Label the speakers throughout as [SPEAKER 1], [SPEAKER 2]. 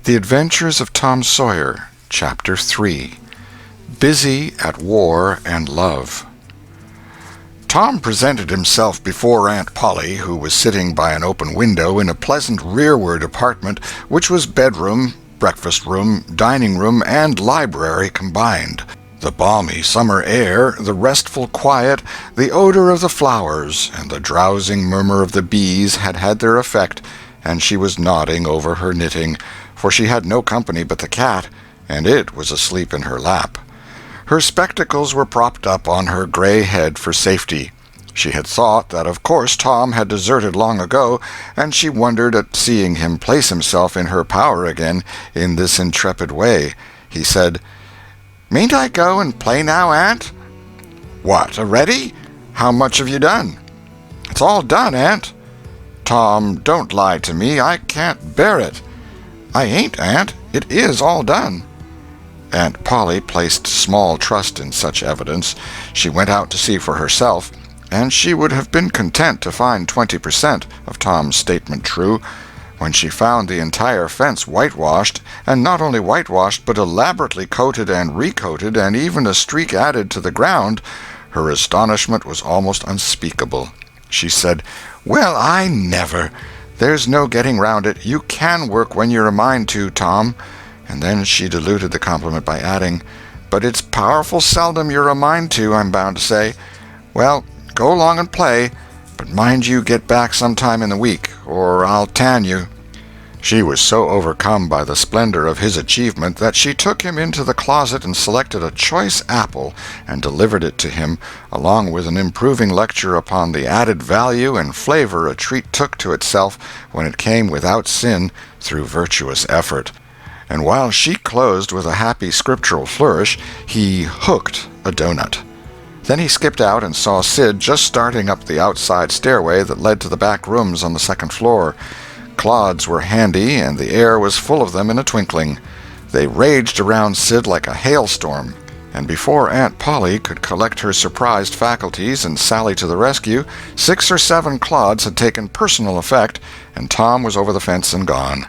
[SPEAKER 1] The Adventures of Tom Sawyer, Chapter 3. Busy at War and Love. Tom presented himself before Aunt Polly, who was sitting by an open window in a pleasant rearward apartment, which was bedroom, breakfast room, dining room, and library combined. The balmy summer air, the restful quiet, the odor of the flowers, and the drowsing murmur of the bees had had their effect, and she was nodding over her knitting, for she had no company but the cat, and it was asleep in her lap. Her spectacles were propped up on her gray head for safety. She had thought that of course Tom had deserted long ago, and she wondered at seeing him place himself in her power again in this intrepid way. He said, "Mayn't I go and play now, Aunt?" "What, already? How much have you done?" "It's all done, Aunt." "Tom, don't lie to me. I can't bear it." "I ain't, Aunt. It is all done." Aunt Polly placed small trust in such evidence. She went out to see for herself, and she would have been content to find 20% of Tom's statement true. When she found the entire fence whitewashed, and not only whitewashed but elaborately coated and recoated, and even a streak added to the ground, her astonishment was almost unspeakable. She said, "Well, I never! There's no getting round it. You can work when you're a mind to, Tom." And then she diluted the compliment by adding, "But it's powerful seldom you're a mind to, I'm bound to say. Well, go along and play, but mind you get back sometime in the week, or I'll tan you." She was so overcome by the splendor of his achievement that she took him into the closet and selected a choice apple and delivered it to him, along with an improving lecture upon the added value and flavor a treat took to itself when it came without sin through virtuous effort. And while she closed with a happy scriptural flourish, he hooked a doughnut. Then he skipped out and saw Sid just starting up the outside stairway that led to the back rooms on the second floor. Clods were handy, and the air was full of them in a twinkling. They raged around Sid like a hailstorm, and before Aunt Polly could collect her surprised faculties and sally to the rescue, 6 or 7 clods had taken personal effect, and Tom was over the fence and gone.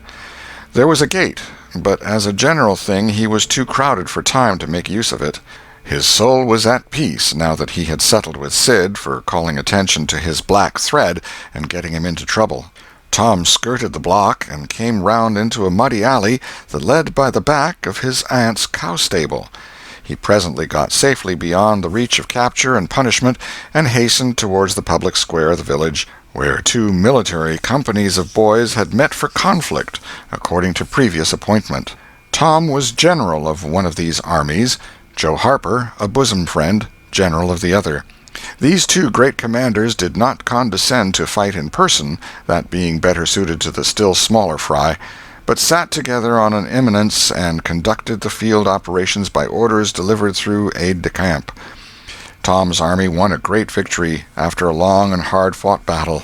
[SPEAKER 1] There was a gate, but as a general thing he was too crowded for time to make use of it. His soul was at peace now that he had settled with Sid for calling attention to his black thread and getting him into trouble. Tom skirted the block and came round into a muddy alley that led by the back of his aunt's cow-stable. He presently got safely beyond the reach of capture and punishment and hastened towards the public square of the village, where 2 military companies of boys had met for conflict, according to previous appointment. Tom was general of one of these armies, Joe Harper, a bosom friend, general of the other. These 2 great commanders did not condescend to fight in person, that being better suited to the still smaller fry, but sat together on an eminence and conducted the field operations by orders delivered through aide-de-camp. Tom's army won a great victory after a long and hard-fought battle.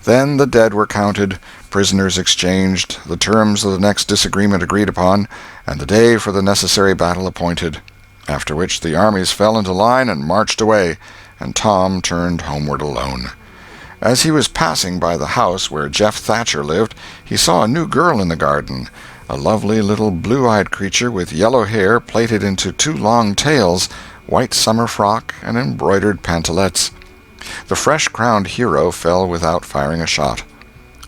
[SPEAKER 1] Then the dead were counted, prisoners exchanged, the terms of the next disagreement agreed upon, and the day for the necessary battle appointed, after which the armies fell into line and marched away, and Tom turned homeward alone. As he was passing by the house where Jeff Thatcher lived, he saw a new girl in the garden, a lovely little blue-eyed creature with yellow hair plaited into 2 long tails, white summer frock, and embroidered pantalettes. The fresh-crowned hero fell without firing a shot.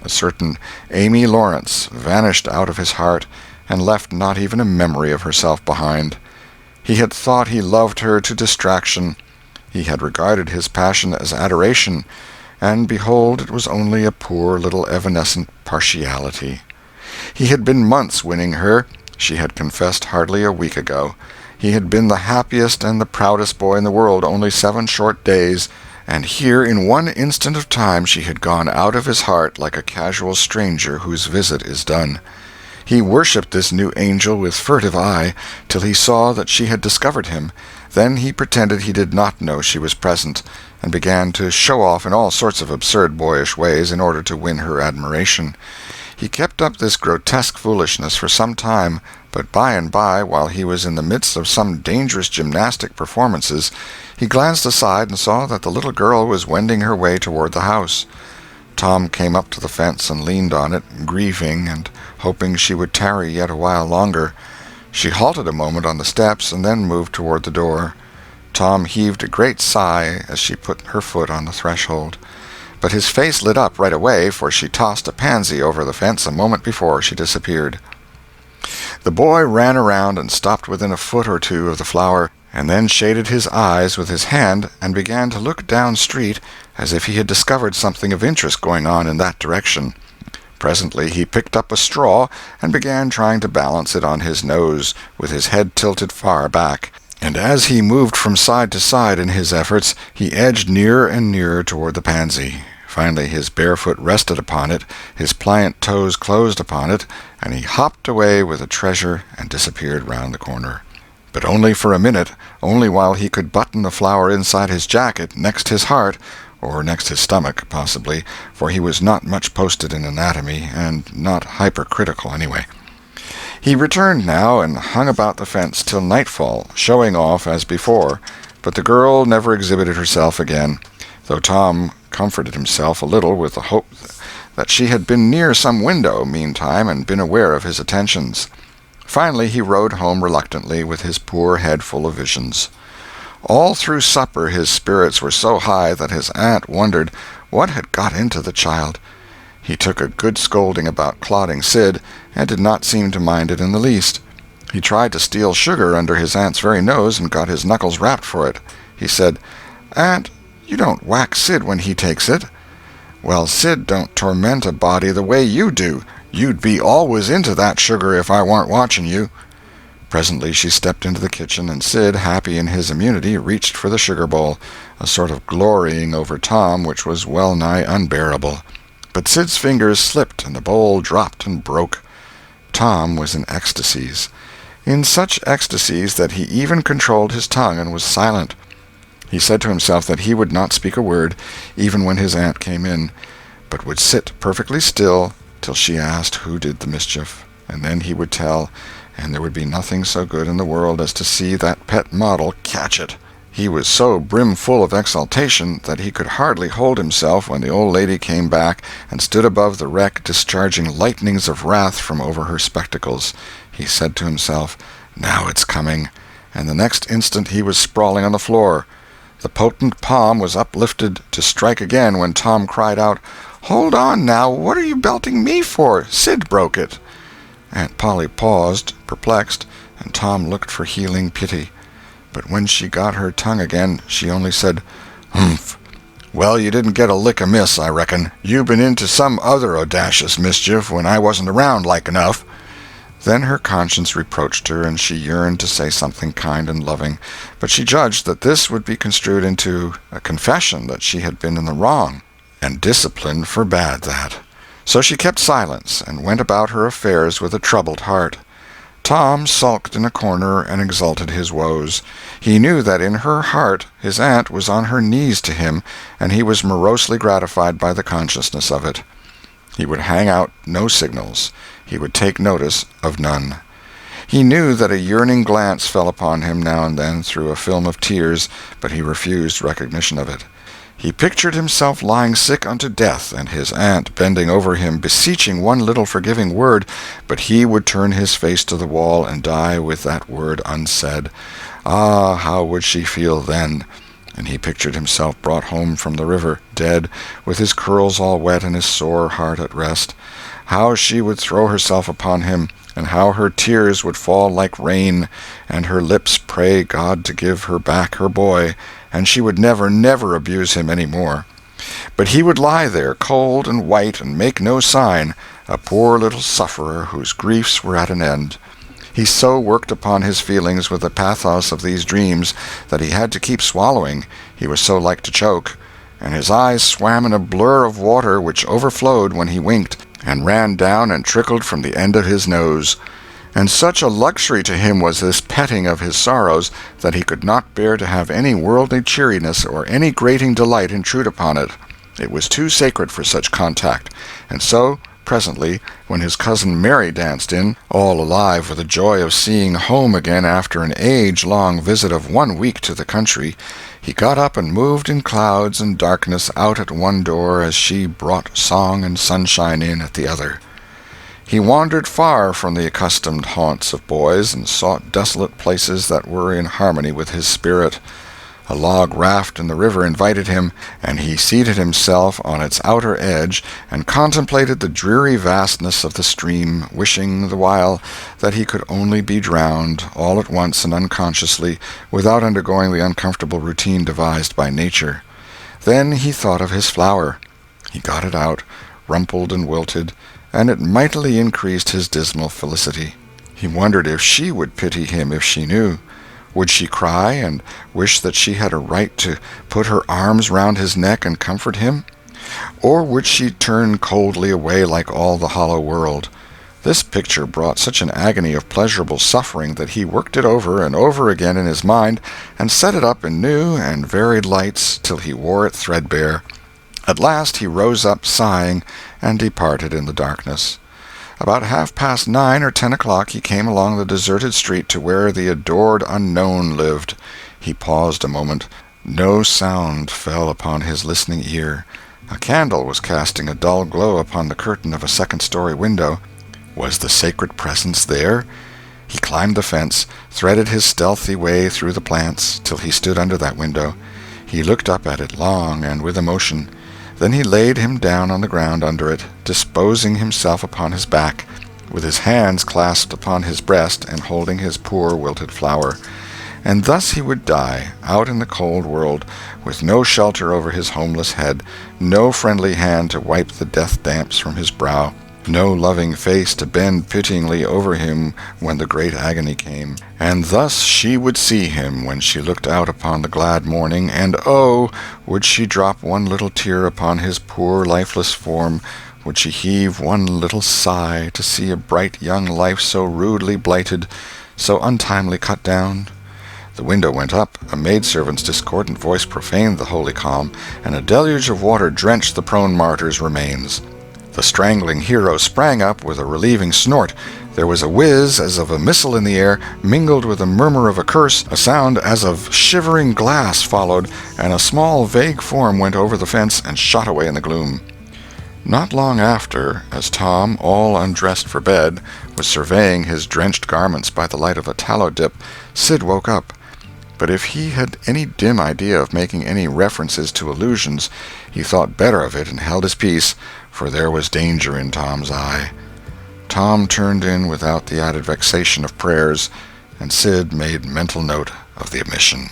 [SPEAKER 1] A certain Amy Lawrence vanished out of his heart and left not even a memory of herself behind. He had thought he loved her to distraction. He had regarded his passion as adoration, and behold, it was only a poor little evanescent partiality. He had been months winning her. She had confessed hardly a week ago. He had been the happiest and the proudest boy in the world only 7 short days, and here in one instant of time she had gone out of his heart like a casual stranger whose visit is done. He worshipped this new angel with furtive eye till he saw that she had discovered him. Then he pretended he did not know she was present, and began to show off in all sorts of absurd boyish ways in order to win her admiration. He kept up this grotesque foolishness for some time, but by and by, while he was in the midst of some dangerous gymnastic performances, he glanced aside and saw that the little girl was wending her way toward the house. Tom came up to the fence and leaned on it, grieving and hoping she would tarry yet a while longer. She halted a moment on the steps and then moved toward the door. Tom heaved a great sigh as she put her foot on the threshold. But his face lit up right away, for she tossed a pansy over the fence a moment before she disappeared. The boy ran around and stopped within a foot or two of the flower, and then shaded his eyes with his hand and began to look down street as if he had discovered something of interest going on in that direction. Presently he picked up a straw and began trying to balance it on his nose, with his head tilted far back, and as he moved from side to side in his efforts, he edged nearer and nearer toward the pansy. Finally his bare foot rested upon it, his pliant toes closed upon it, and he hopped away with the treasure and disappeared round the corner. But only for a minute, only while he could button the flower inside his jacket, next his heart, or next his stomach, possibly, for he was not much posted in anatomy, and not hypercritical anyway. He returned now and hung about the fence till nightfall, showing off as before, but the girl never exhibited herself again, though Tom comforted himself a little with the hope that she had been near some window meantime and been aware of his attentions. Finally he rode home reluctantly, with his poor head full of visions. All through supper his spirits were so high that his aunt wondered what had got into the child. He took a good scolding about clodding Sid, and did not seem to mind it in the least. He tried to steal sugar under his aunt's very nose, and got his knuckles rapped for it. He said, "Aunt, you don't whack Sid when he takes it." "Well, Sid don't torment a body the way you do. You'd be always into that sugar if I warn't watching you." Presently she stepped into the kitchen, and Sid, happy in his immunity, reached for the sugar bowl, a sort of glorying over Tom which was well-nigh unbearable. But Sid's fingers slipped, and the bowl dropped and broke. Tom was in ecstasies. In such ecstasies that he even controlled his tongue and was silent. He said to himself that he would not speak a word, even when his aunt came in, but would sit perfectly still till she asked who did the mischief, and then he would tell, and there would be nothing so good in the world as to see that pet model catch it. He was so brimful of exultation that he could hardly hold himself when the old lady came back and stood above the wreck, discharging lightnings of wrath from over her spectacles. He said to himself, "Now it's coming," and the next instant he was sprawling on the floor. The potent palm was uplifted to strike again when Tom cried out, "Hold on now, what are you belting me for? Sid broke it." Aunt Polly paused, perplexed, and Tom looked for healing pity. But when she got her tongue again, she only said, "Humph! Well, you didn't get a lick amiss, I reckon. You been into some other audacious mischief when I wasn't around, like enough." Then her conscience reproached her, and she yearned to say something kind and loving, but she judged that this would be construed into a confession that she had been in the wrong, and discipline forbade that. So she kept silence, and went about her affairs with a troubled heart. Tom sulked in a corner and exulted his woes. He knew that in her heart his aunt was on her knees to him, and he was morosely gratified by the consciousness of it. He would hang out no signals. He would take notice of none. He knew that a yearning glance fell upon him now and then through a film of tears, but he refused recognition of it. He pictured himself lying sick unto death, and his aunt bending over him, beseeching one little forgiving word, but he would turn his face to the wall and die with that word unsaid. Ah, how would she feel then? And he pictured himself brought home from the river, dead, with his curls all wet and his sore heart at rest. How she would throw herself upon him, and how her tears would fall like rain, and her lips pray God to give her back her boy, and she would never, never abuse him any more. But he would lie there, cold and white, and make no sign, a poor little sufferer whose griefs were at an end. He so worked upon his feelings with the pathos of these dreams that he had to keep swallowing, he was so like to choke, and his eyes swam in a blur of water which overflowed when he winked, and ran down and trickled from the end of his nose. And such a luxury to him was this petting of his sorrows that he could not bear to have any worldly cheeriness or any grating delight intrude upon it. It was too sacred for such contact, and so, Presently, when his cousin Mary danced in, all alive with the joy of seeing home again after an age-long visit of 1 week to the country, he got up and moved in clouds and darkness out at one door as she brought song and sunshine in at the other. He wandered far from the accustomed haunts of boys and sought desolate places that were in harmony with his spirit. A log raft in the river invited him, and he seated himself on its outer edge and contemplated the dreary vastness of the stream, wishing the while that he could only be drowned, all at once and unconsciously, without undergoing the uncomfortable routine devised by nature. Then he thought of his flower. He got it out, rumpled and wilted, and it mightily increased his dismal felicity. He wondered if she would pity him if she knew. Would she cry and wish that she had a right to put her arms round his neck and comfort him? Or would she turn coldly away like all the hollow world? This picture brought such an agony of pleasurable suffering that he worked it over and over again in his mind and set it up in new and varied lights till he wore it threadbare. At last he rose up sighing and departed in the darkness. About 9:30 or 10 o'clock he came along the deserted street to where the adored unknown lived. He paused a moment. No sound fell upon his listening ear. A candle was casting a dull glow upon the curtain of a second-story window. Was the sacred presence there? He climbed the fence, threaded his stealthy way through the plants, till he stood under that window. He looked up at it long and with emotion. Then he laid him down on the ground under it, disposing himself upon his back, with his hands clasped upon his breast and holding his poor wilted flower. And thus he would die, out in the cold world, with no shelter over his homeless head, no friendly hand to wipe the death damps from his brow, no loving face to bend pityingly over him when the great agony came. And thus she would see him when she looked out upon the glad morning, and oh, would she drop one little tear upon his poor lifeless form, would she heave one little sigh to see a bright young life so rudely blighted, so untimely cut down? The window went up, a maidservant's discordant voice profaned the holy calm, and a deluge of water drenched the prone martyr's remains. The strangling hero sprang up with a relieving snort. There was a whiz as of a missile in the air, mingled with a murmur of a curse. A sound as of shivering glass followed, and a small vague form went over the fence and shot away in the gloom. Not long after, as Tom, all undressed for bed, was surveying his drenched garments by the light of a tallow dip, Sid woke up. But if he had any dim idea of making any references to illusions, he thought better of it and held his peace, for there was danger in Tom's eye. Tom turned in without the added vexation of prayers, and Sid made mental note of the omission.